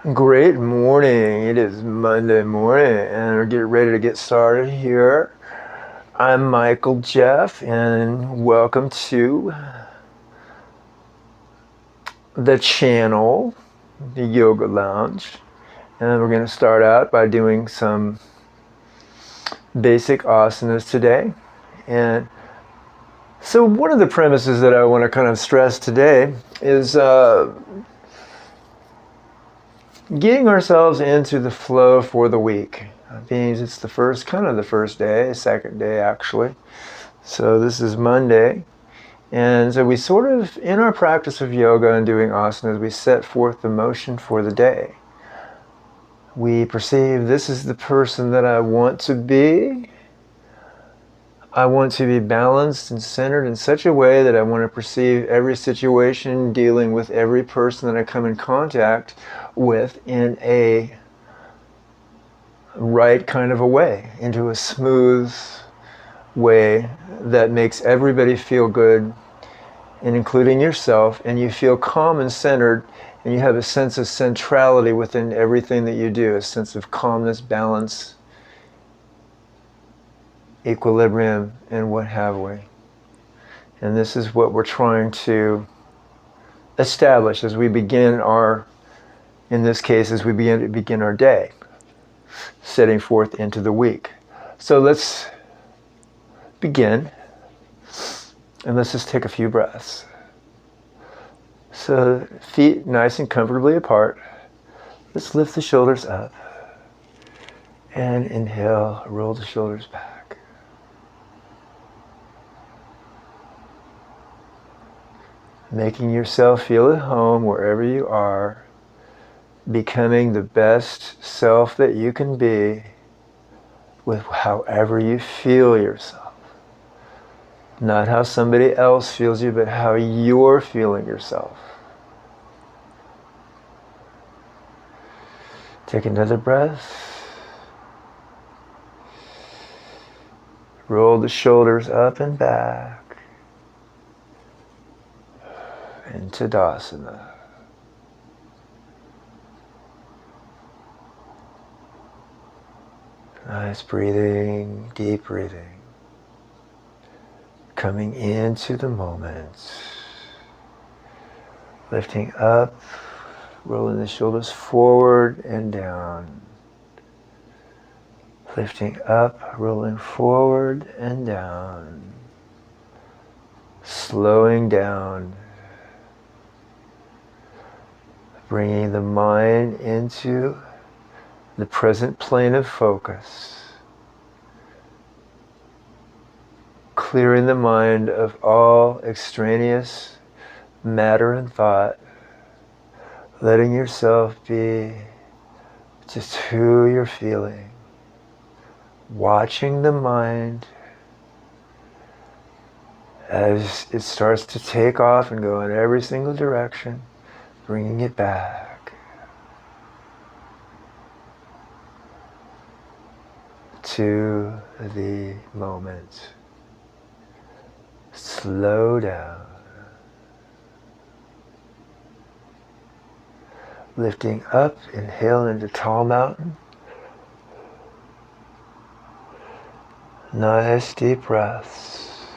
Great morning. It is Monday morning and we're getting ready to get started here. I'm Michael Jeff and welcome to the channel, the Yoga Lounge. And we're going to start out by doing some basic asanas today. And so one of the premises that I want to kind of stress today is getting ourselves into the flow for the week. Means it's the first day, second day actually. So this is Monday. And so we sort of, in our practice of yoga and doing asanas, we set forth the motion for the day. We perceive this is the person that I want to be. I want to be balanced and centered in such a way that I want to perceive every situation, dealing with every person that I come in contact with in a right kind of a way, into a smooth way that makes everybody feel good, and including yourself, and you feel calm and centered, and you have a sense of centrality within everything that you do, a sense of calmness, balance, equilibrium, and what have we. And this is what we're trying to establish as we begin in this case, as we begin our day, setting forth into the week. So let's begin, and let's just take a few breaths. So feet nice and comfortably apart. Let's lift the shoulders up, and inhale, roll the shoulders back. Making yourself feel at home wherever you are, becoming the best self that you can be with however you feel yourself. Not how somebody else feels you, but how you're feeling yourself. Take another breath. Roll the shoulders up and back into Tadasana. Nice breathing, deep breathing. Coming into the moment. Lifting up, rolling the shoulders forward and down. Lifting up, rolling forward and down. Slowing down. Bringing the mind into the present plane of focus. Clearing the mind of all extraneous matter and thought. Letting yourself be just who you're feeling. Watching the mind as it starts to take off and go in every single direction. Bringing it back to the moment. Slow down. Lifting up, inhale into tall mountain. Nice deep breaths.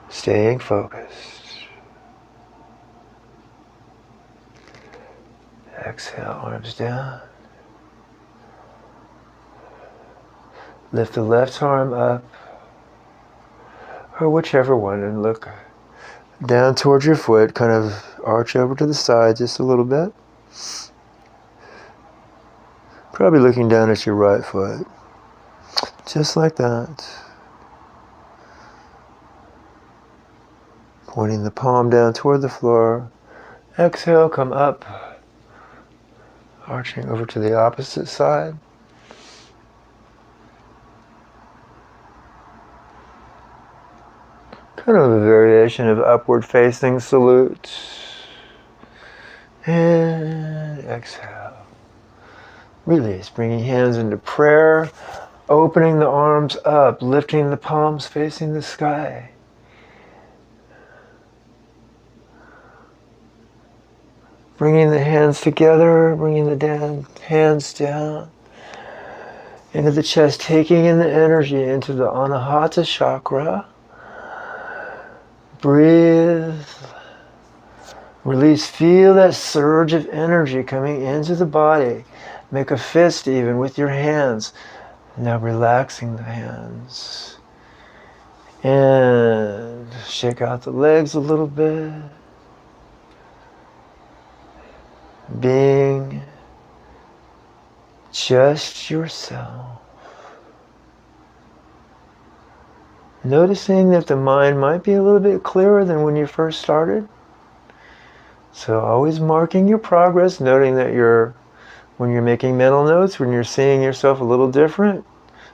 Staying focused. Exhale, arms down. Lift the left arm up, or whichever one, and look down towards your foot, kind of arch over to the side just a little bit. Probably looking down at your right foot. Just like that. Pointing the palm down toward the floor. Exhale, come up. Arching over to the opposite side. Kind of a variation of upward facing salute. And exhale. Release, bringing hands into prayer, opening the arms up, lifting the palms facing the sky. Bringing the hands together, bringing the hands down into the chest, taking in the energy into the Anahata chakra. Breathe. Release. Feel that surge of energy coming into the body. Make a fist even with your hands. Now relaxing the hands. And shake out the legs a little bit. Being just yourself. Noticing that the mind might be a little bit clearer than when you first started. So always marking your progress, noting that when you're making mental notes, when you're seeing yourself a little different,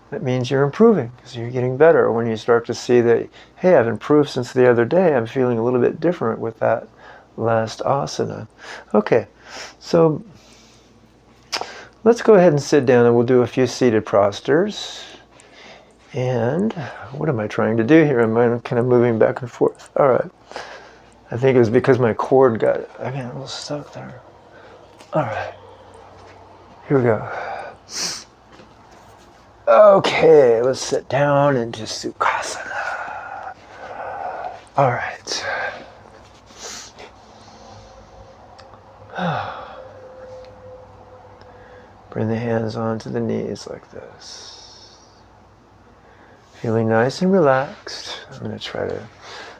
that means you're improving because you're getting better. When you start to see that, hey, I've improved since the other day, I'm feeling a little bit different with that last asana. Okay, so let's go ahead and sit down and we'll do a few seated postures. And what am I trying to do here? I'm kind of moving back and forth. All right. I think it was because my cord got a little stuck there. All right. Here we go. Okay, let's sit down into Sukhasana. All right. Bring the hands onto the knees like this. Feeling nice and relaxed. I'm going to try to...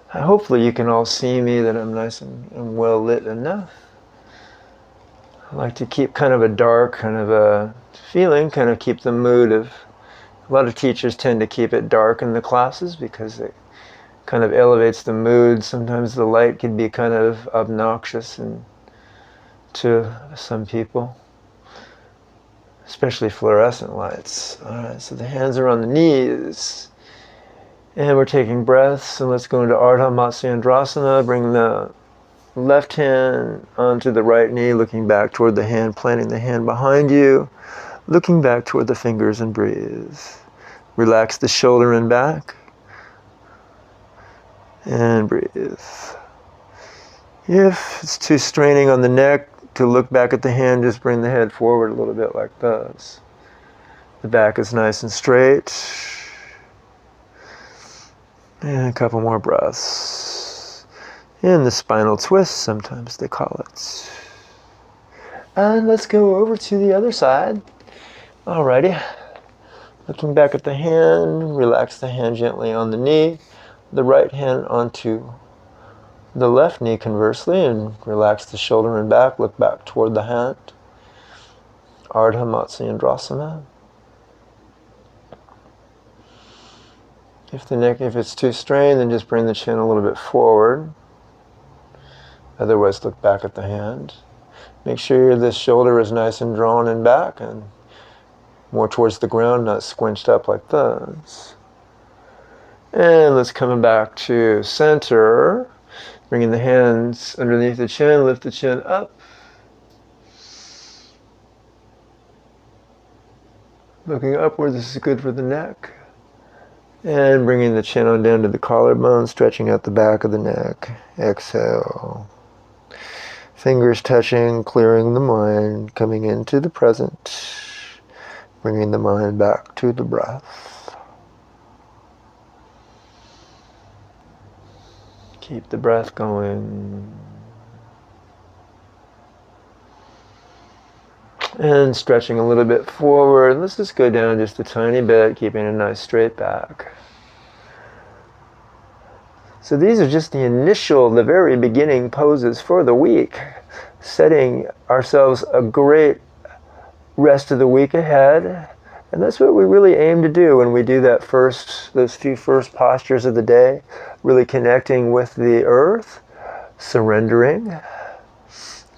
Hopefully you can all see me, that I'm nice and well lit enough. I like to keep kind of a dark, kind of a feeling, kind of keep the mood of... A lot of teachers tend to keep it dark in the classes because it kind of elevates the mood. Sometimes the light can be kind of obnoxious to some people, especially fluorescent lights. All right, so the hands are on the knees. And we're taking breaths, and let's go into Ardha Matsyendrasana. Bring the left hand onto the right knee, looking back toward the hand, planting the hand behind you, looking back toward the fingers, and breathe. Relax the shoulder and back, and breathe. If it's too straining on the neck to look back at the hand, just bring the head forward a little bit like this. The back is nice and straight. And a couple more breaths. And the spinal twist, sometimes they call it. And let's go over to the other side. Alrighty. Looking back at the hand, relax the hand gently on the knee. The right hand onto the left knee conversely, and relax the shoulder and back. Look back toward the hand. Ardha Matsyendrasana. If it's too strained, then just bring the chin a little bit forward. Otherwise, look back at the hand. Make sure this shoulder is nice and drawn in back and more towards the ground, not squinched up like this. And let's come back to center. Bringing the hands underneath the chin, lift the chin up. Looking upward, this is good for the neck. And bringing the chin on down to the collarbone, stretching out the back of the neck. Exhale. Fingers touching, clearing the mind, coming into the present. Bringing the mind back to the breath. Keep the breath going. And stretching a little bit forward. Let's just go down just a tiny bit, keeping a nice straight back. So these are just the very beginning poses for the week. Setting ourselves a great rest of the week ahead. And that's what we really aim to do when we do those few first postures of the day. Really connecting with the earth, surrendering,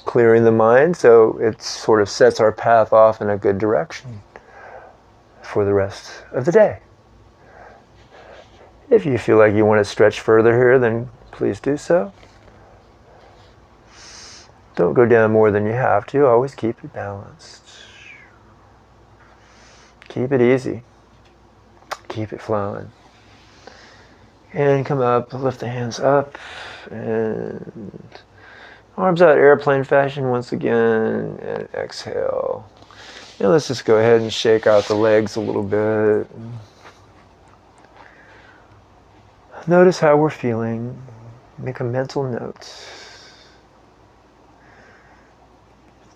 clearing the mind, so it sort of sets our path off in a good direction for the rest of the day. If you feel like you want to stretch further here, then please do so. Don't go down more than you have to. Always keep it balanced. Keep it easy. Keep it flowing. And come up, lift the hands up, and Arms out airplane fashion once again, and exhale. And let's just go ahead and shake out the legs a little bit. Notice how we're feeling. Make a mental note.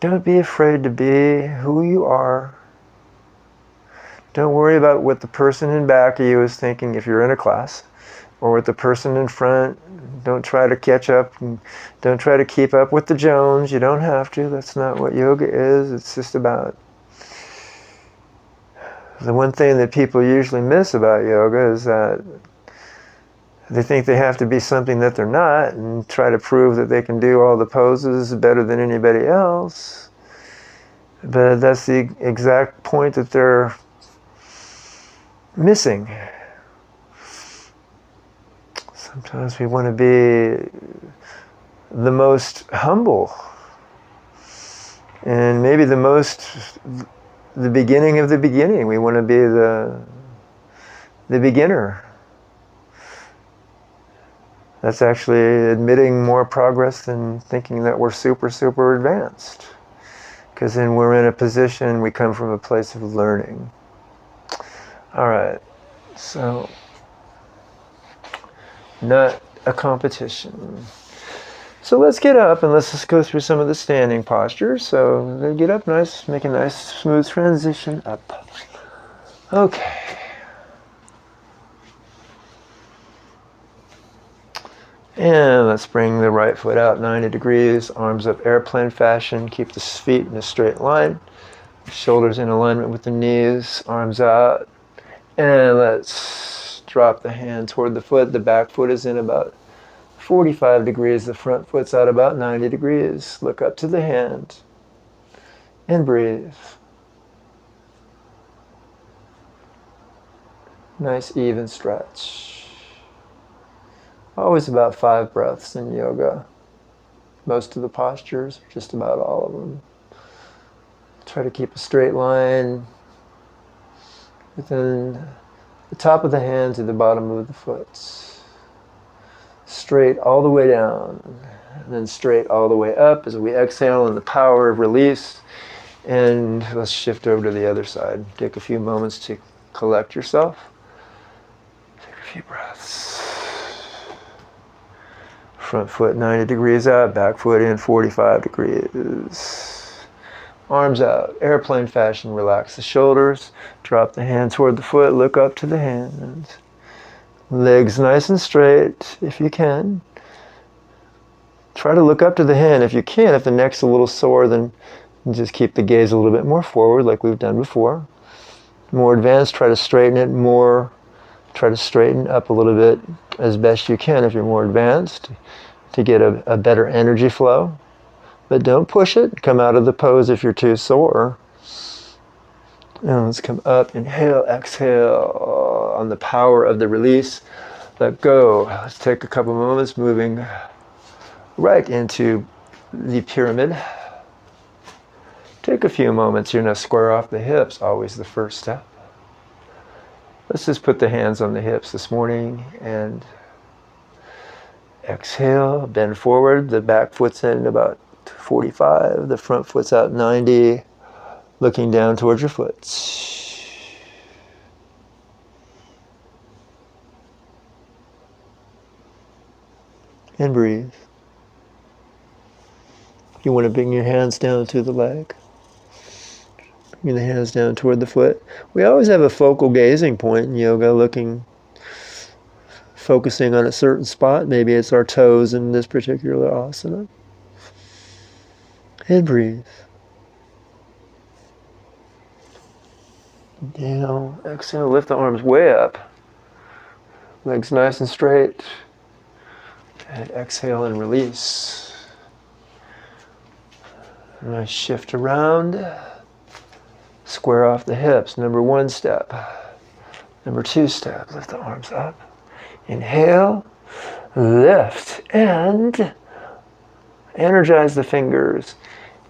Don't be afraid to be who you are. Don't worry about what the person in back of you is thinking if you're in a class, or what the person in front. Don't try to catch up. Don't try to keep up with the Jones. You don't have to. That's not what yoga is. It's just about... The one thing that people usually miss about yoga is that they think they have to be something that they're not and try to prove that they can do all the poses better than anybody else. But that's the exact point that they're missing. Sometimes we want to be the most humble and maybe the beginning of the beginning. We want to be the beginner. That's actually admitting more progress than thinking that we're super, super advanced. Because then we're in a position, we come from a place of learning. All right, so not a competition. So let's get up and let's just go through some of the standing postures. So get up nice, make a nice smooth transition up. Okay. And let's bring the right foot out 90 degrees, arms up airplane fashion. Keep the feet in a straight line. Shoulders in alignment with the knees, arms out. And let's drop the hand toward the foot. The back foot is in about 45 degrees. The front foot's out about 90 degrees. Look up to the hand and breathe. Nice even stretch. Always about 5 breaths in yoga. Most of the postures, just about all of them. Try to keep a straight line within the top of the hand to the bottom of the foot. Straight all the way down, and then straight all the way up as we exhale in the power of release. And let's shift over to the other side. Take a few moments to collect yourself. Take a few breaths. Front foot 90 degrees out, back foot in 45 degrees. Arms out, airplane fashion, relax the shoulders. Drop the hand toward the foot, look up to the hand. Legs nice and straight if you can. Try to look up to the hand if you can. If the neck's a little sore, then just keep the gaze a little bit more forward like we've done before. More advanced, try to straighten it more. Try to straighten up a little bit as best you can if you're more advanced to get a better energy flow. But don't push it. Come out of the pose if you're too sore. And let's come up, inhale, exhale on the power of the release. Let go. Let's take a couple moments moving right into the pyramid. Take a few moments. You're going to square off the hips, always the first step. Let's just put the hands on the hips this morning and exhale, bend forward. The back foot's in about 45, the front foot's out 90, looking down towards your foot. And breathe. You want to bring your hands down to the leg. Bring the hands down toward the foot. We always have a focal gazing point in yoga, focusing on a certain spot. Maybe it's our toes in this particular asana. And breathe. Inhale, exhale, lift the arms way up. Legs nice and straight. And exhale and release. Nice shift around. Square off the hips. Number 1 step. Number 2 step. Lift the arms up. Inhale, lift, and energize the fingers.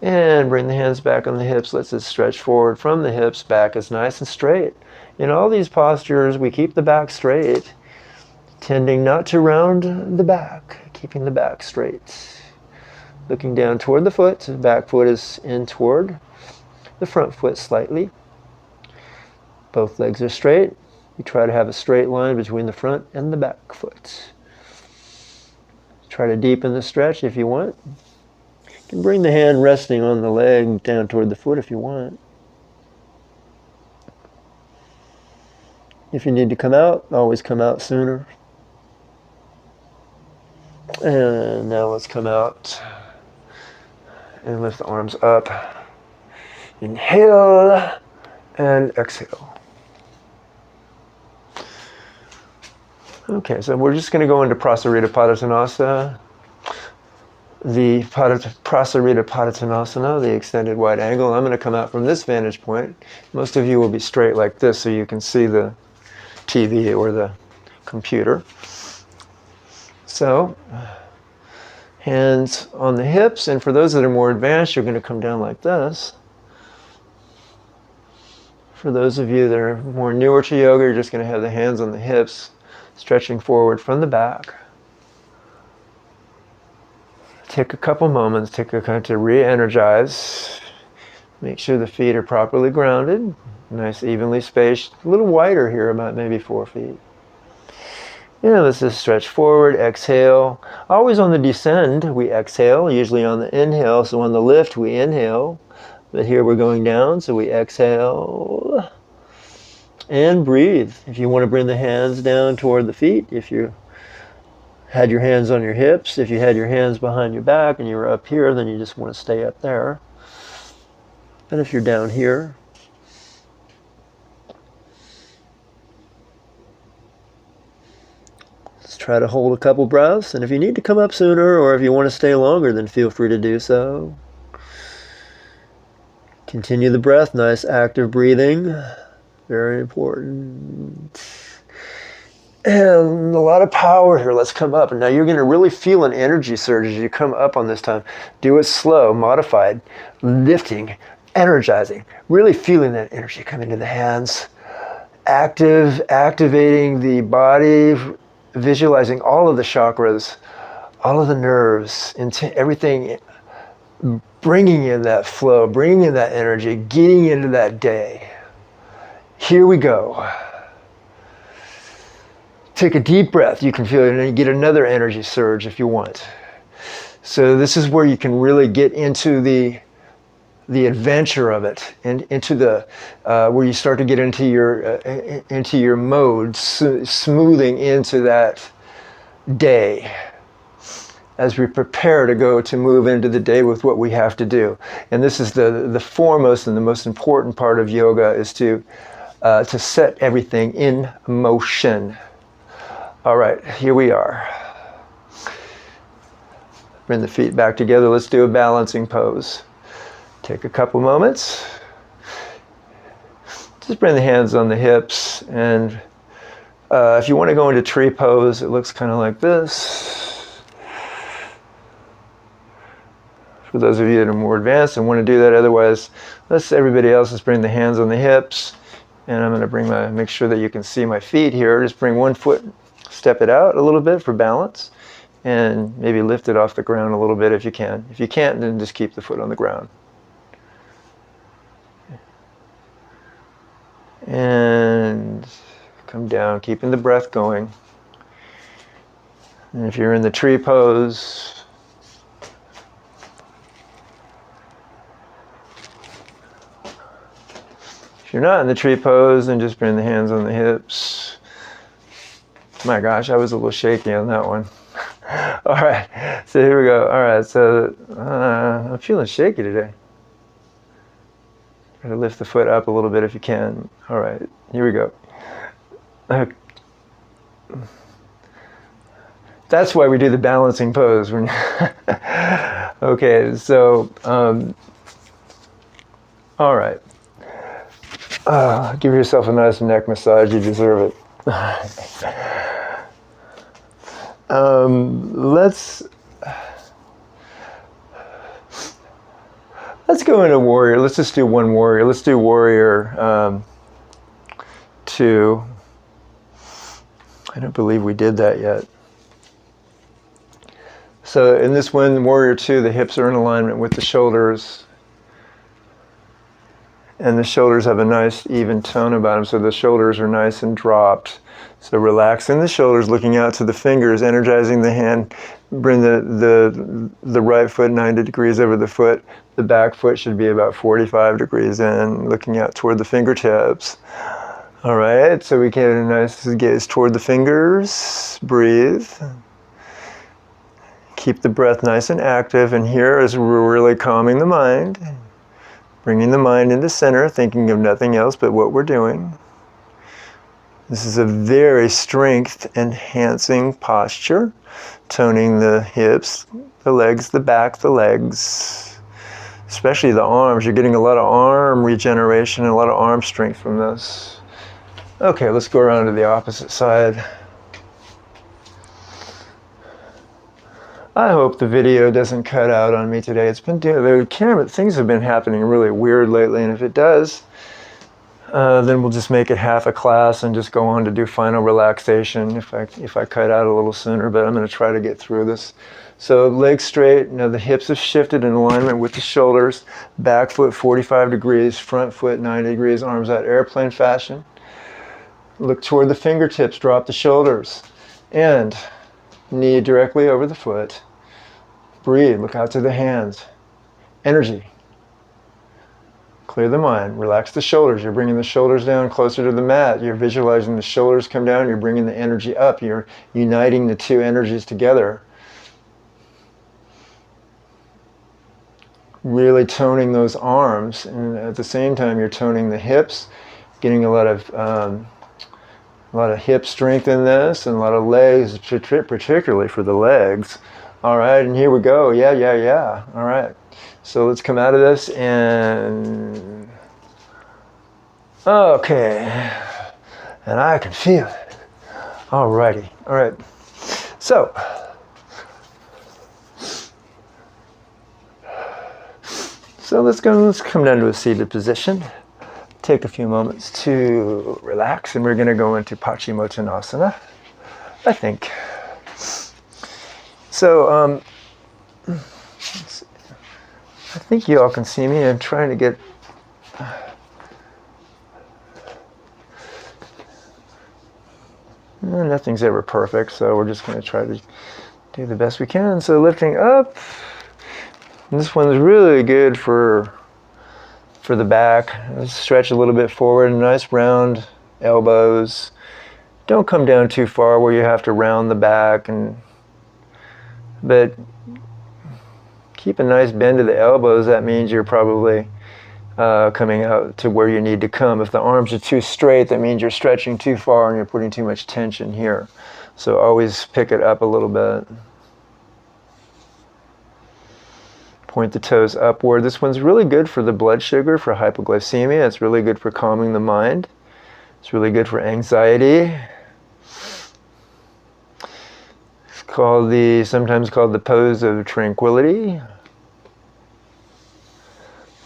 And bring the hands back on the hips. Let's just stretch forward from the hips. Back is nice and straight. In all these postures, we keep the back straight, tending not to round the back, keeping the back straight. looking down toward the foot. The back foot is in toward the front foot slightly. Both legs are straight. You try to have a straight line between the front and the back foot. Try to deepen the stretch if you want. You can bring the hand resting on the leg down toward the foot if you want. If you need to come out, always come out sooner. And now let's come out and lift the arms up. Inhale and exhale. Okay, so we're just going to go into Prasarita Padottanasana. The Prasarita Padottanasana, the extended wide angle. I'm going to come out from this vantage point. Most of you will be straight like this so you can see the TV or the computer. So, hands on the hips, and for those that are more advanced, you're going to come down like this. For those of you that are more newer to yoga, you're just going to have the hands on the hips, stretching forward from the back. Take a couple moments, to re-energize. Make sure the feet are properly grounded, nice evenly spaced, a little wider here, about maybe 4 feet. Yeah, let's just stretch forward, exhale. Always on the descend, we exhale, usually on the inhale. So on the lift, we inhale. But here we're going down, so we exhale. And breathe. If you want to bring the hands down toward the feet, if you had your hands on your hips, if you had your hands behind your back and you were up here, then you just want to stay up there. And if you're down here, let's try to hold a couple breaths. And if you need to come up sooner, or if you want to stay longer, then feel free to do so. Continue the breath, nice active breathing. Very important. And a lot of power here. Let's come up. And now you're going to really feel an energy surge as you come up on this time. Do it slow, modified, lifting, energizing. Really feeling that energy come into the hands. Activating the body, visualizing all of the chakras, all of the nerves, into everything, bringing in that flow, bringing in that energy, getting into that day. Here we go. Take a deep breath. You can feel it, and you get another energy surge if you want. So this is where you can really get into the adventure of it, and into the where you start to get into your mode, smoothing into that day as we prepare to move into the day with what we have to do. And this is the foremost and the most important part of yoga, is to set everything in motion. All right, here we are. Bring the feet back together. Let's do a balancing pose. Take a couple moments. Just bring the hands on the hips, and if you want to go into tree pose, it looks kind of like this. For those of you that are more advanced and want to do that, otherwise, everybody else just bring the hands on the hips, and I'm going to make sure that you can see my feet here. Just bring one foot, step it out a little bit for balance, and maybe lift it off the ground a little bit if you can. If you can't, then just keep the foot on the ground. And come down, keeping the breath going. And if you're in the tree pose, if you're not in the tree pose, then just bring the hands on the hips. My gosh, I was a little shaky on that one. All right, so here we go. All right, so I'm feeling shaky today. Try to lift the foot up a little bit if you can. All right, here we go. That's why we do the balancing pose. Okay, so, all right. Give yourself a nice neck massage, you deserve it. Let's go into warrior. Let's just do one warrior. Let's do warrior 2. I don't believe we did that yet. So in this one, Warrior Two, the hips are in alignment with the shoulders. And the shoulders have a nice even tone about them, so the shoulders are nice and dropped. So relaxing the shoulders, looking out to the fingers, energizing the hand. Bring the right foot 90 degrees over the foot. The back foot should be about 45 degrees in, looking out toward the fingertips. All right, so we get a nice gaze toward the fingers. Breathe. Keep the breath nice and active. And here, as we're really calming the mind, bringing the mind into center, thinking of nothing else but what we're doing. This is a very strength-enhancing posture, toning the hips, the legs, the back, the legs, especially the arms. You're getting a lot of arm regeneration and a lot of arm strength from this. Okay, let's go around to the opposite side. I hope the video doesn't cut out on me today. It's been the camera, things have been happening really weird lately, and if it does, then we'll just make it half a class and just go on to do final relaxation if I cut out a little sooner, but I'm going to try to get through this. So legs straight, now the hips have shifted in alignment with the shoulders, back foot 45 degrees, front foot 90 degrees, arms out airplane fashion. Look toward the fingertips, drop the shoulders, and knee directly over the foot. Breathe, look out to the hands. Energy. Clear the mind, relax the shoulders. You're bringing the shoulders down closer to the mat. You're visualizing the shoulders come down. You're bringing the energy up. You're uniting the two energies together. Really toning those arms, and at the same time you're toning the hips, getting a lot of hip strength in this, and a lot of legs, particularly for the legs. All right, and here we go. Yeah. All right. So let's come out of this and... Okay. And I can feel it. All righty. All right. So... let's come down to a seated position. Take a few moments to relax, and we're going to go into Paschimottanasana, I think. So, I think you all can see me. I'm trying to get... Nothing's ever perfect, so we're just going to try to do the best we can. So lifting up. And this one's really good for the back. Let's stretch a little bit forward, nice round elbows. Don't come down too far where you have to round the back, but keep a nice bend to the elbows. That means you're probably coming out to where you need to come. If the arms are too straight, that means you're stretching too far and you're putting too much tension here. So always pick it up a little bit. Point the toes upward. This one's really good for the blood sugar, for hypoglycemia. It's really good for calming the mind. It's really good for anxiety. It's sometimes called the pose of tranquility.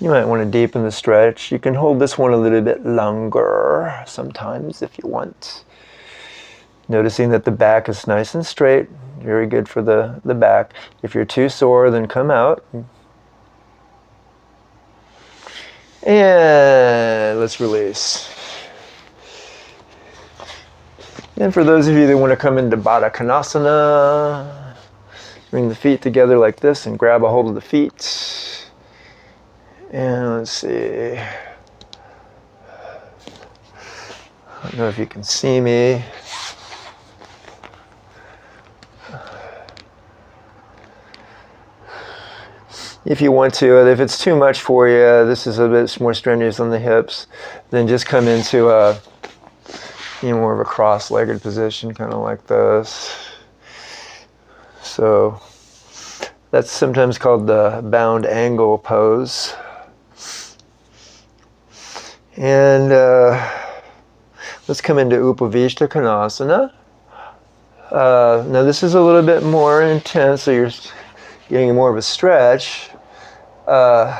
You might want to deepen the stretch. You can hold this one a little bit longer sometimes if you want. Noticing that the back is nice and straight. Very good for the back. If you're too sore, then come out. And let's release. And for those of you that want to come into Baddha Konasana, bring the feet together like this and grab a hold of the feet. And let's see. I don't know if you can see me. If you want to, if it's too much for you, this is a bit more strenuous on the hips, then just come into more of a cross-legged position, kind of like this. So that's sometimes called the bound angle pose. And let's come into Upavishta Konasana. Now this is a little bit more intense, so you're getting more of a stretch. Now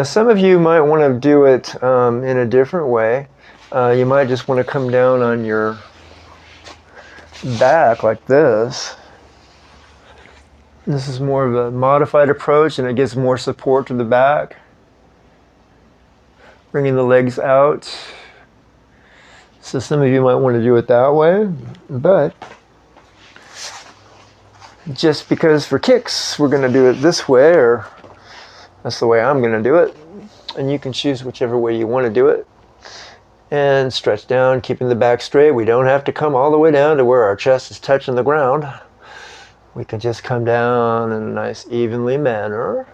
some of you might want to do it in a different way. You might just want to come down on your back like this This is more of a modified approach, and it gives more support to the back. Bringing the legs out. So some of you might want to do it that way, but just because for kicks we're going to do it this way, or that's the way I'm going to do it, and you can choose whichever way you want to do it. And stretch down, keeping the back straight. We don't have to come all the way down to where our chest is touching the ground. We can just come down in a nice evenly manner.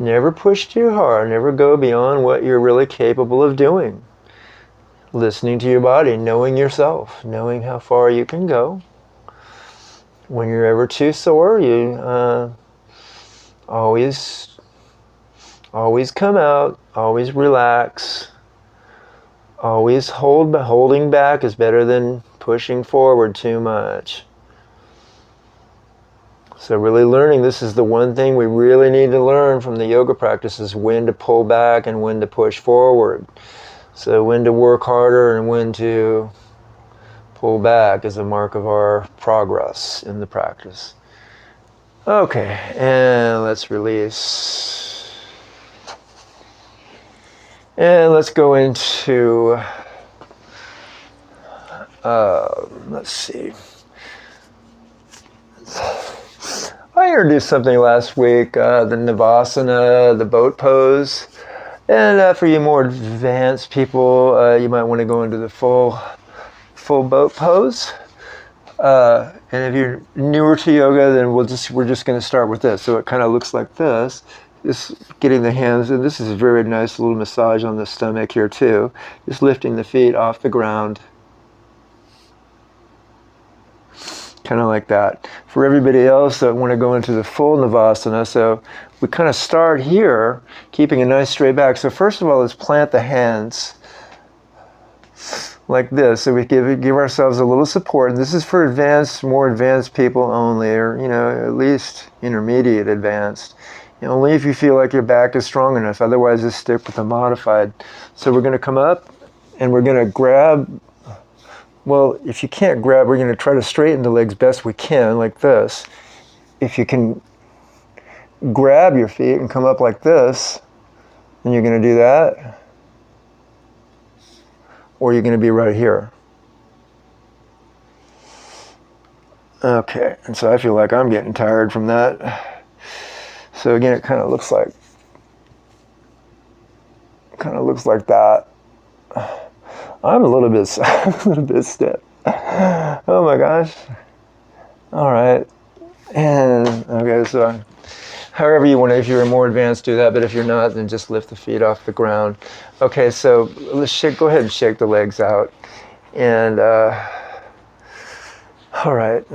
Never push too hard. Never go beyond what you're really capable of doing. Listening to your body, knowing yourself, knowing how far you can go. When you're ever too sore, you always come out, always relax. Always holding back is better than pushing forward too much. So really learning, this is the one thing we really need to learn from the yoga practices, when to pull back and when to push forward. So when to work harder and when to pull back is a mark of our progress in the practice. Okay, and let's release. And let's go into, let's see. I introduced something last week, the Navasana, the boat pose. And for you more advanced people, you might want to go into the full boat pose. And if you're newer to yoga, then we're just going to start with this. So it kind of looks like this. Just getting the hands, and this is a very nice little massage on the stomach here too. Just lifting the feet off the ground. Kind of like that. For everybody else that want to go into the full Navasana, so we kind of start here, keeping a nice straight back. So first of all, let's plant the hands like this. So we give ourselves a little support. And this is for more advanced people only, or at least intermediate advanced. Only if you feel like your back is strong enough. Otherwise, just stick with the modified. So we're going to come up and we're going to grab. Well, if you can't grab, we're going to try to straighten the legs best we can, like this. If you can grab your feet and come up like this, then you're going to do that. Or you're going to be right here. Okay, and so I feel like I'm getting tired from that. So again, it kind of looks like that. I'm a little bit stiff. Oh my gosh. All right. And okay, so however you want to, if you're more advanced, do that. But if you're not, then just lift the feet off the ground. Okay, so let's go ahead and shake the legs out. And all right.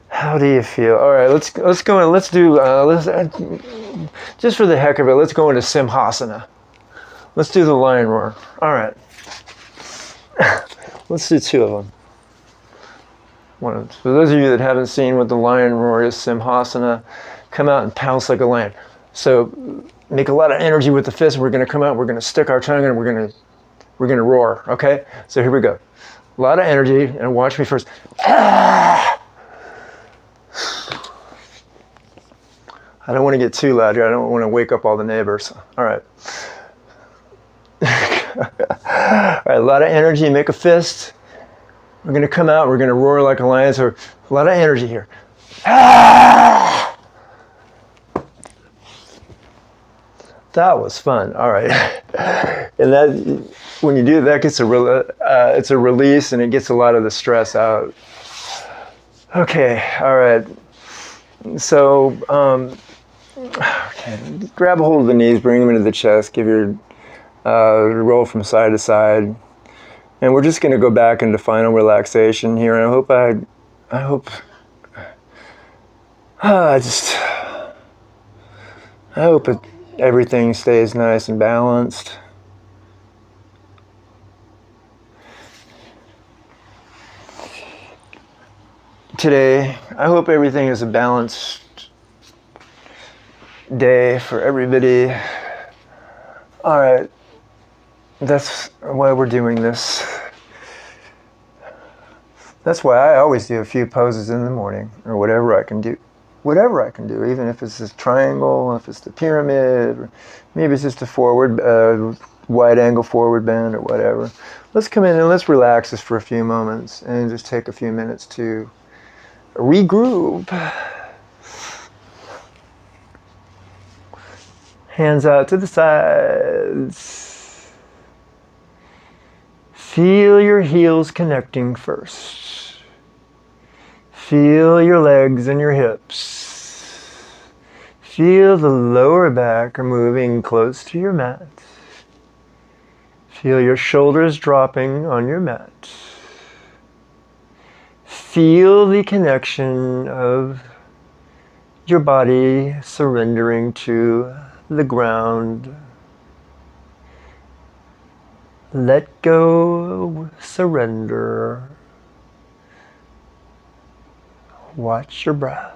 How do you feel? All right, let's go in. Let's do just for the heck of it. Let's go into Simhasana. Let's do the lion roar. All right. Let's do two of them. For those of you that haven't seen what the lion roar is, Simhasana, come out and pounce like a lion. So make a lot of energy with the fist. We're going to come out. We're going to stick our tongue and we're going to roar. Okay. So here we go. A lot of energy, and watch me first. I don't want to get too loud here. I don't want to wake up all the neighbors. All right. All right, a lot of energy. Make a fist. We're going to come out. We're going to roar like a lion. So a lot of energy here. That was fun. All right. And that, when you do that, it's a release, and it gets a lot of the stress out. Okay. All right. So, okay, grab a hold of the knees, bring them into the chest, give your roll from side to side, and we're just going to go back into final relaxation here. And I hope everything stays nice and balanced. Today, I hope everything is a balanced day for everybody. All right. that's why we're doing this. That's why I always do a few poses in the morning, or whatever I can do. Whatever I can do, even if it's this triangle, if it's the pyramid, or maybe it's just a forward, wide angle forward bend or whatever. Let's come in and let's relax this for a few moments and just take a few minutes to regroup. Hands out to the sides. Feel your heels connecting first. Feel your legs and your hips. Feel the lower back moving close to your mat. Feel your shoulders dropping on your mat. Feel the connection of your body surrendering to the ground. Let go, surrender. Watch your breath.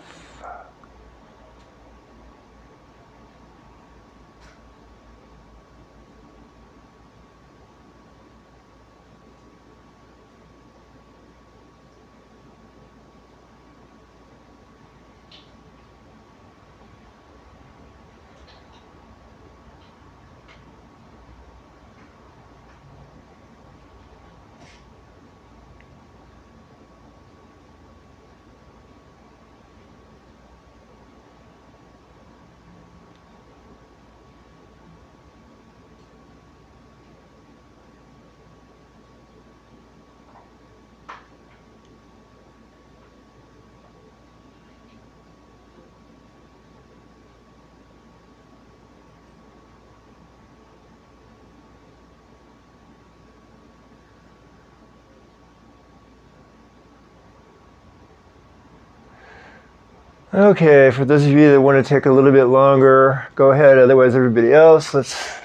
Okay, for those of you that want to take a little bit longer, go ahead. Otherwise, everybody else, let's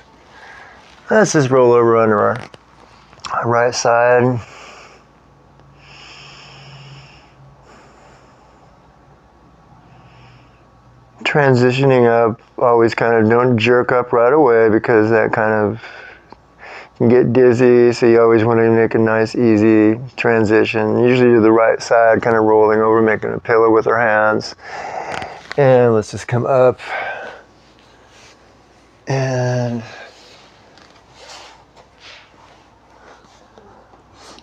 just roll over under our right side. Transitioning up, always kind of don't jerk up right away because that kind of can get dizzy, so you always want to make a nice, easy transition. Usually to the right side, kind of rolling over, making a pillow with our hands. And let's just come up and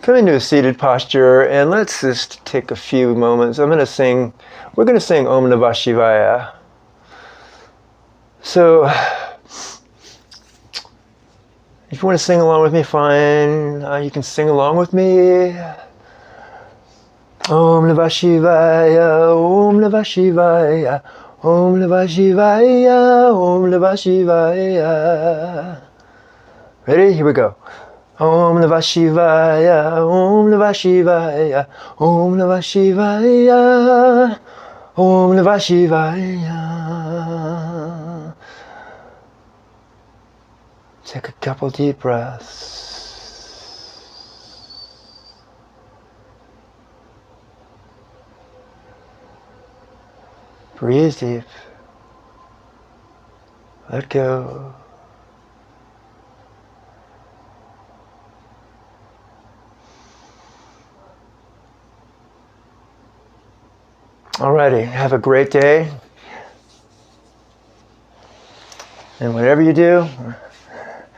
come into a seated posture, and let's just take a few moments. We're going to sing Om Namah Shivaya. So, if you want to sing along with me, fine. You can sing along with me. Om Namah Shivaya, Om Namah Shivaya, Om Namah Shivaya, Om Namah Shivaya. Ready? Here we go. Om Namah Shivaya, Om Namah Shivaya, Om Namah Shivaya, Om Namah Shivaya. Take a couple deep breaths. Breathe deep. Let go. Alrighty, have a great day. And whatever you do,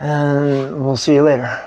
and we'll see you later.